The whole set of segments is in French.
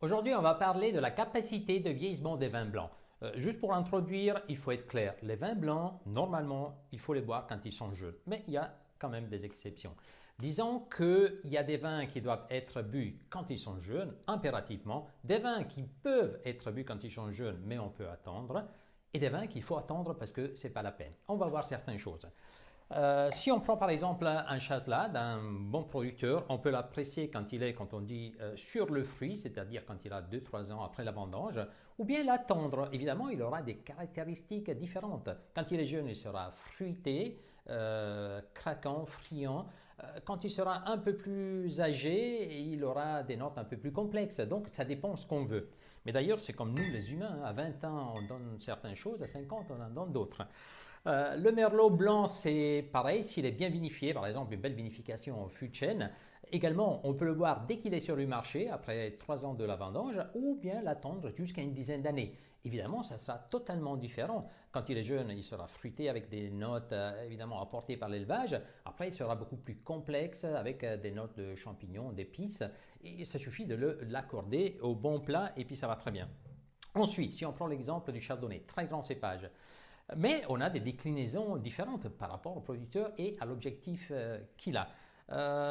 Aujourd'hui, on va parler de la capacité de vieillissement des vins blancs. Juste pour introduire, il faut être clair. Les vins blancs, normalement, il faut les boire quand ils sont jeunes. Mais il y a quand même des exceptions. Disons qu'il y a des vins qui doivent être bu quand ils sont jeunes, impérativement. Des vins qui peuvent être bu quand ils sont jeunes, mais on peut attendre. Et des vins qu'il faut attendre parce que ce n'est pas la peine. On va voir certaines choses. Si on prend par exemple un chasselas d'un bon producteur, on peut l'apprécier quand on dit sur le fruit, c'est-à-dire quand il a 2-3 ans après la vendange, ou bien l'attendre. Évidemment, il aura des caractéristiques différentes. Quand il est jeune, il sera fruité, craquant, friand. Quand il sera un peu plus âgé, il aura des notes un peu plus complexes. Donc, ça dépend de ce qu'on veut. Mais d'ailleurs, c'est comme nous les humains. À 20 ans, on donne certaines choses, à 50, on en donne d'autres. Le merlot blanc, c'est pareil, s'il est bien vinifié, par exemple une belle vinification en fût de chêne. Également, on peut le boire dès qu'il est sur le marché, après 3 ans de la vendange, ou bien l'attendre jusqu'à une dizaine d'années. Évidemment, ça sera totalement différent. Quand il est jeune, il sera fruité avec des notes évidemment apportées par l'élevage. Après, il sera beaucoup plus complexe avec des notes de champignons, d'épices. Et ça suffit de l'accorder au bon plat et puis ça va très bien. Ensuite, si on prend l'exemple du chardonnay, très grand cépage. Mais on a des déclinaisons différentes par rapport au producteur et à l'objectif qu'il a.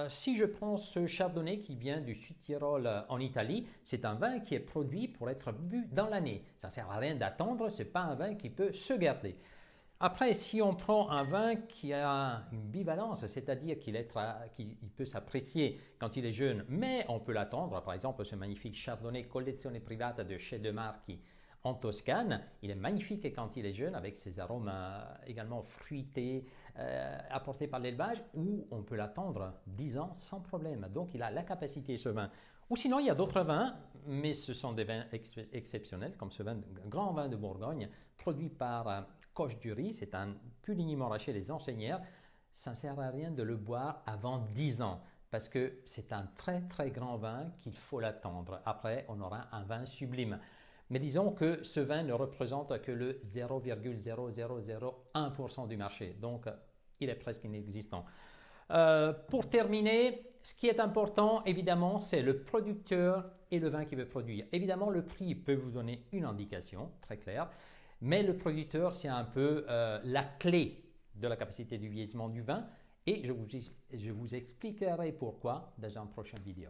Si je prends ce chardonnay qui vient du Sud-Tyrol en Italie, c'est un vin qui est produit pour être bu dans l'année. Ça ne sert à rien d'attendre, ce n'est pas un vin qui peut se garder. Après, si on prend un vin qui a une bivalence, c'est-à-dire qu'il peut s'apprécier quand il est jeune, mais on peut l'attendre, par exemple ce magnifique chardonnay Collezione Privata de chez De Marchi en Toscane, il est magnifique quand il est jeune avec ses arômes également fruités apportés par l'élevage, ou on peut l'attendre 10 ans sans problème. Donc il a la capacité ce vin. Ou sinon il y a d'autres vins, mais ce sont des vins exceptionnels comme ce grand vin de Bourgogne produit par Coche du Riz, c'est un Puligny Montrachet les Enseigneurs. Ça ne sert à rien de le boire avant 10 ans parce que c'est un très très grand vin qu'il faut l'attendre. Après, on aura un vin sublime. Mais disons que ce vin ne représente que le 0,0001% du marché, donc il est presque inexistant. Pour terminer, ce qui est important, évidemment, c'est le producteur et le vin qu'il veut produire. Évidemment, le prix peut vous donner une indication très claire, mais le producteur, c'est un peu la clé de la capacité du vieillissement du vin et je vous expliquerai pourquoi dans une prochaine vidéo.